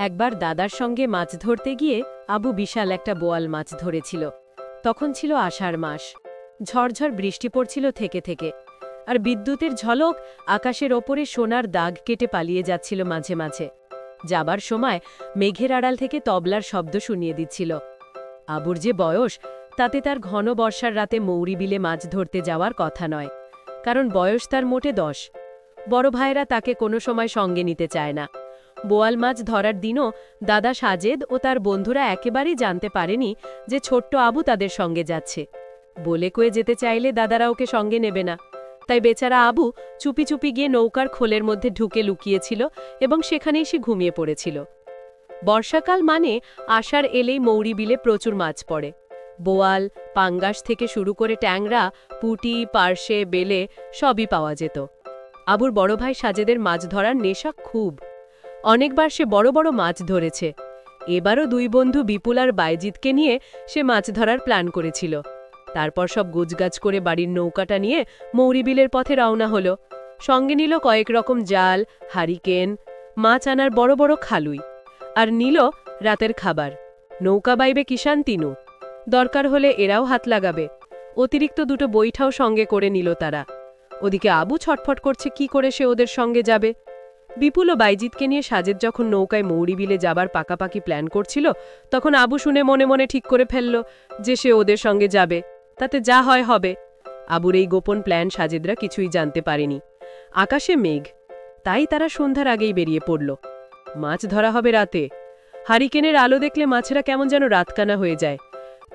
একবার দাদার সঙ্গে মাছ ধরতে গিয়ে আবু বিশাল একটা বোয়াল মাছ ধরেছিল। তখন ছিল আষাঢ় মাস, ঝরঝর বৃষ্টি পড়ছিল থেকে থেকে, আর বিদ্যুতের ঝলক আকাশের ওপরে সোনার দাগ কেটে পালিয়ে যাচ্ছিল মাঝে মাঝে। যাবার সময় মেঘের আড়াল থেকে তবলার শব্দ শুনিয়ে দিচ্ছিল। আবুর যে বয়স, তাতে তার ঘন বর্ষার রাতে মৌরি বিলে মাছ ধরতে যাওয়ার কথা নয়, কারণ বয়স তার মোটে 10। বড় ভাইরা তাকে কোনো সময় সঙ্গে নিতে চায় না। বোয়াল মাছ ধরার দিনও দাদা সাজেদ ও তার বন্ধুরা একেবারেই জানতে পারেনি যে ছোট্ট আবু তাদের সঙ্গে যাচ্ছে। বলে কয়ে যেতে চাইলে দাদারা ওকে সঙ্গে নেবে না, তাই বেচারা আবু চুপি চুপি গিয়ে নৌকার খোলের মধ্যে ঢুকে লুকিয়েছিল এবং সেখানেই সে ঘুমিয়ে পড়েছিল। বর্ষাকাল মানে আষাঢ় এলেই মৌরি বিলে প্রচুর মাছ পড়ে। বোয়াল, পাঙ্গাস থেকে শুরু করে ট্যাংরা, পুঁটি, পার্শে, বেলে সবই পাওয়া যেত। আবুর বড় ভাই সাজেদের মাছ ধরার নেশা খুব। অনেকবার সে বড় বড় মাছ ধরেছে। এবারও দুই বন্ধু বিপুল আর বাইজিৎকে নিয়ে সে মাছ ধরার প্ল্যান করেছিল। তারপর সব গোছগাছ করে বাড়ির নৌকাটা নিয়ে মৌরি বিলের পথে রওনা হলো। সঙ্গে নিল কয়েক রকম জাল, হারিকেন, মাছ আনার বড় বড় খালুই, আর নিল রাতের খাবার। নৌকা বাইবে কিষান তিনু, দরকার হলে এরাও হাত লাগাবে। অতিরিক্ত দুটো বৈঠাও সঙ্গে করে নিল তারা। ওদিকে আবু ছটফট করছে কি করে সে ওদের সঙ্গে যাবে। বিপুল ও বাইজিৎকে নিয়ে সাজেদ যখন নৌকায় মৌরি বিলে যাবার পাকাপাকি প্ল্যান করছিল, তখন আবু শুনে মনে মনে ঠিক করে ফেলল যে সে ওদের সঙ্গে যাবে, তাতে যা হয় হবে। আবুর এই গোপন প্ল্যান সাজেদরা কিছুই জানতে পারেনি। আকাশে মেঘ, তাই তারা সন্ধ্যার আগেই বেরিয়ে পড়ল। মাছ ধরা হবে রাতে। হারিকেনের আলো দেখলে মাছেরা কেমন যেন রাতকানা হয়ে যায়।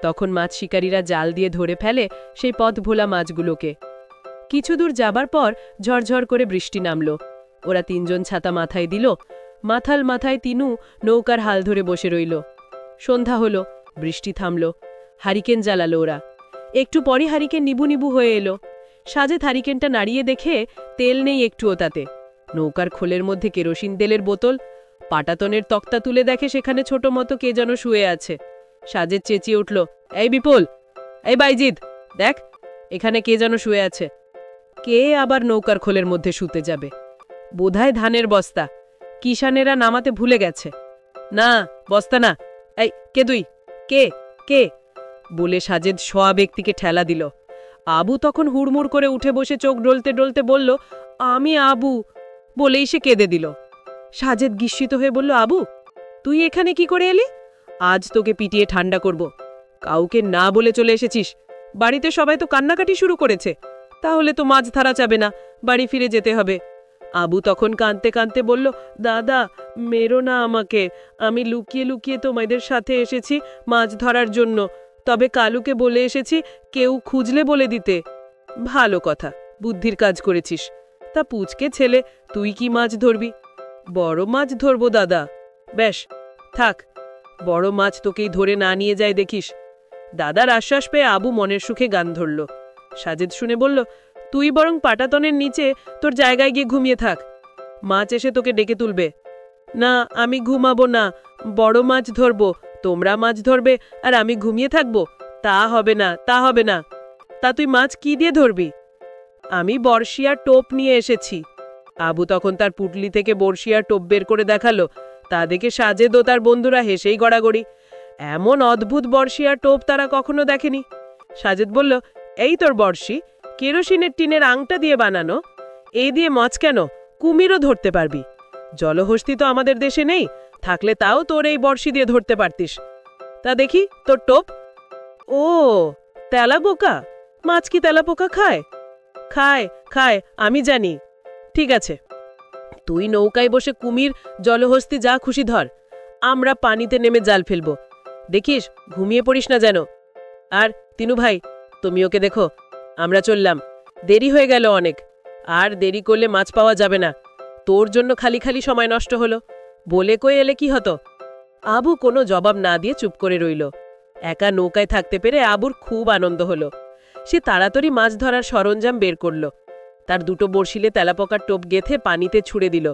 তখন মাছ শিকারীরা জাল দিয়ে ধরে ফেলে সেই পথ ভোলা মাছগুলোকে। কিছু দূর যাবার পর ঝরঝর করে বৃষ্টি নামল। ওরা তিনজন ছাতা মাথায় দিল। মাথাল মাথায় তিনু নৌকার হাল ধরে বসে রইল। সন্ধ্যা হলো, বৃষ্টি থামল। হারিকেন জ্বালালো ওরা। একটু পরই হারিকেন নিবু নিবু হয়ে এলো। সাজেদ হারিকেনটা নাড়িয়ে দেখে তেল নেই একটুও তাতে। নৌকার খোলের মধ্যে কেরোসিন তেলের বোতল। পাটাতনের তক্তা তুলে দেখে সেখানে ছোট মতো কে যেন শুয়ে আছে। সাজেদ চেঁচিয়ে উঠল, এই বিপুল, এই বাইজিৎ, দেখ এখানে কে যেন শুয়ে আছে। কে আবার নৌকার খোলের মধ্যে শুতে যাবে? বোধহয় ধানের বস্তা। কিষানেরা নামাতে ভুলে গেছে। না, বস্তা না। এই কে তুই? কে কে বলে সাজেদ শোয়া ব্যক্তিকে ঠেলা দিল। আবু তখন হুড়মুড় করে উঠে বসে চোখ ডলতে ডলতে বলল, আমি আবু, বলেই সে কেঁদে দিল। সাজেদ বিস্মিত হয়ে বলল, আবু, তুই এখানে কি করে এলি? আজ তোকে পিটিয়ে ঠান্ডা করব। কাউকে না বলে চলে এসেছিস। বাড়িতে সবাই তো কান্নাকাটি শুরু করেছে। তাহলে তো মাছ ধরা যাবে না, বাড়ি ফিরে যেতে হবে। আবু তখন কাঁদতে কাঁদতে বলল, দাদা, মেরো না আমাকে। আমি লুকিয়ে লুকিয়ে তোমাদের সাথে এসেছি মাছ ধরার জন্য। তবে কালুকে বলে এসেছি কেউ খুঁজলে বলে দিতে। ভালো কথা, বুদ্ধির কাজ করেছিস। তা পুচকে ছেলে, তুই কি মাছ ধরবি? বড় মাছ ধরবো দাদা। বেশ, থাক, বড় মাছ তোকেই ধরে না নিয়ে যায় দেখিস। দাদার আশ্বাস পেয়ে আবু মনের সুখে গান ধরল। সাজেদ শুনে বলল, তুই বরং পাটাতনের নিচে তোর জায়গায় গিয়ে ঘুমিয়ে থাক। মাছ এসে তোকে ডেকে তুলবে। না, আমি ঘুমাবো না, বড় মাছ ধরবো। তোমরা মাছ ধরবে আর আমি ঘুমিয়ে থাকবো? তা হবে না, তা হবে না। তা তুই মাছ কি দিয়ে ধরবি? আমি বড়শি আর টোপ নিয়ে এসেছি। আবু তখন তার পুটলি থেকে বড়শি আর টোপ বের করে দেখালো। তা দেখে সাজেদ ও তার বন্ধুরা হেসেই গড়াগড়ি। এমন অদ্ভুত বড়শি আর টোপ তারা কখনো দেখেনি। সাজেদ বলল, এই তোর বড়শি, কেরোসিনের টিনের আংটা দিয়ে বানানো। এই দিয়ে মাছ কেন, কুমিরও ধরতে পারবি। জলহস্তি তো আমাদের দেশে নেই, থাকলে তাও তোর এই বড়শি দিয়ে ধরতে পারতিস। তা দেখি তোর টোপ। ও, তেলাপোকা। মাছ কি তেলাপোকা খায়? খায় খায়, আমি জানি। ঠিক আছে, তুই নৌকায় বসে কুমির, জলহস্তি যা খুশি ধর। আমরা পানিতে নেমে জাল ফেলব। দেখিস ঘুমিয়ে পড়িস না যেন। আর তিনু ভাই, তুমি ওকে দেখো। আমরা চললাম, দেরি হয়ে গেল অনেক। আর দেরি করলে মাছ পাওয়া যাবে না। তোর জন্য খালি খালি সময় নষ্ট হলো। বলে কয়ে এলে কি হতো? আবু কোনো জবাব না দিয়ে চুপ করে রইল। একা নৌকায় থাকতে পেরে আবুর খুব আনন্দ হলো। সে তাড়াতাড়ি মাছ ধরার সরঞ্জাম বের করল। তার দুটো বড়শিলে তেলাপোকার টোপ গেথে পানিতে ছুড়ে দিল।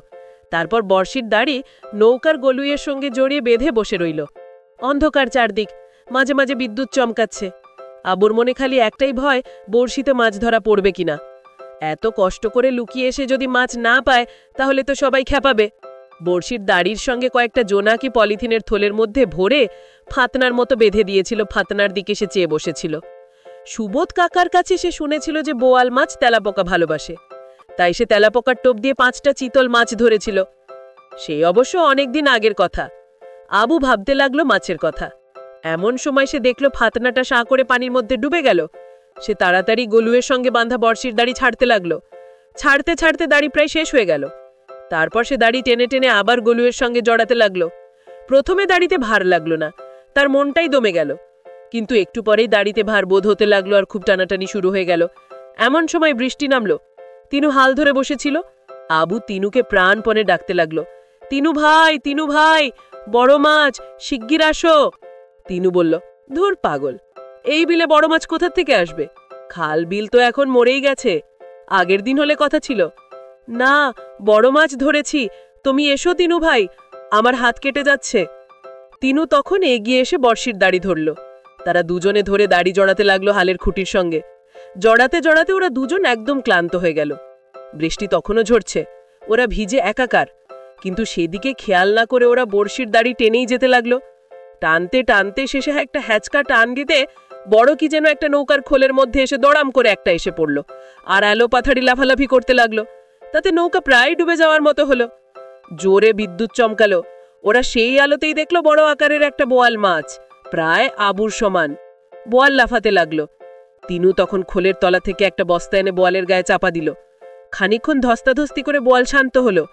তারপর বড়শির দাড়ি নৌকার গলুইয়ের সঙ্গে জড়িয়ে বেঁধে বসে রইল। অন্ধকার চারদিক, মাঝে মাঝে বিদ্যুৎ চমকাচ্ছে। আবুর মনে খালি একটাই ভয়, বড়শিতে মাছ ধরা পড়বে কিনা। এত কষ্ট করে লুকিয়ে এসে যদি মাছ না পায়, তাহলে তো সবাই খেপাবে। বড়শির দাড়ির সঙ্গে কয়েকটা জোনাকি পলিথিনের থলের মধ্যে ভরে ফাতনার মতো বেঁধে দিয়েছিল। ফাতনার দিকে সে চেয়ে বসেছিল। সুবোধ কাকার কাছে সে শুনেছিল যে বোয়াল মাছ তেলাপোকা ভালোবাসে, তাই সে তেলাপোকার টোপ দিয়ে 5টা চিতল মাছ ধরেছিল। সেই অবশ্য অনেকদিন আগের কথা। আবু ভাবতে লাগলো মাছের কথা। এমন সময় সে দেখল ফাতনাটা সাঁ করে পানির মধ্যে ডুবে গেল। সে তাড়াতাড়ি গলুয়ের সঙ্গে বাঁধা বড়শির দাড়ি ছাড়তে লাগলো। ছাড়তে ছাড়তে দাড়ি প্রায় শেষ হয়ে গেল। তারপর সে দাড়ি টেনে টেনে আবার গলুয়ের সঙ্গে জড়াতে লাগলো। প্রথমে দাড়িতে ভার লাগলো না, তার মনটাই দমে গেল। কিন্তু একটু পরেই দাড়িতে ভার বোধ হতে লাগলো আর খুব টানাটানি শুরু হয়ে গেল। এমন সময় বৃষ্টি নামলো। তিনু হাল ধরে বসেছিল। আবু তিনুকে প্রাণপণে ডাকতে লাগলো, তিনু ভাই, তিনু ভাই, বড় মাছ, শিগগির আসো। তিনু বলল, ধুর পাগল, এই বিলে বড় মাছ কোথা থেকে আসবে? খাল বিল তো এখন মরেই গেছে। আগের দিন হলে কথা ছিল। না, বড় মাছ ধরেছি, তুমি এসো তিনু ভাই, আমার হাত কেটে যাচ্ছে। তিনু তখন এগিয়ে এসে বড়শির দাড়ি ধরল। তারা দুজনে ধরে দাড়ি জড়াতে লাগলো হালের খুঁটির সঙ্গে। জড়াতে জড়াতে ওরা দুজন একদম ক্লান্ত হয়ে গেল। বৃষ্টি তখনও ঝরছে, ওরা ভিজে একাকার। কিন্তু সেদিকে খেয়াল না করে ওরা বড়শির দাড়ি টেনেই যেতে লাগলো। টানতে টানতে শেষে একটা হ্যাচকা টান দিতে বড় কি যেন একটা নৌকার খোলের মধ্যে এসে দড়াম করে একটা এসে পড়ল, আর আলো পাথাড়ি লাফালাফি করতে লাগলো। তাতে নৌকা প্রায় ডুবে যাওয়ার মতো হলো। জোরে বিদ্যুৎ চমকালো। ওরা সেই আলোতেই দেখলো বড় আকারের একটা বোয়াল মাছ, প্রায় আবুর সমান। বোয়াল লাফাতে লাগলো। তিনু তখন খোলের তলা থেকে একটা বস্তা এনে বোয়ালের গায়ে চাপা দিল। খানিকক্ষণ ধস্তাধস্তি করে বোয়াল শান্ত হলো।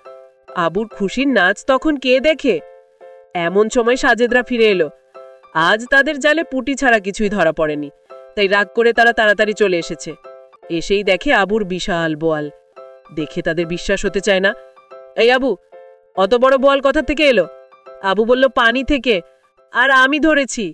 আবুর খুশির নাচ তখন কে দেখে? এমন সময় সাজেদরা ফিরে এলো। আজ তাদের জালে পুঁটি ছাড়া কিছুই ধরা পড়েনি, তাই রাগ করে তারা তাড়াতাড়ি চলে এসেছে। এসেই দেখে আবুর বিশাল বোয়াল। দেখে তাদের বিশ্বাস হতে চায় না। এই আবু, অত বড় বোয়াল কোথা থেকে এলো? আবু বলল, পানি থেকে, আর আমি ধরেছি।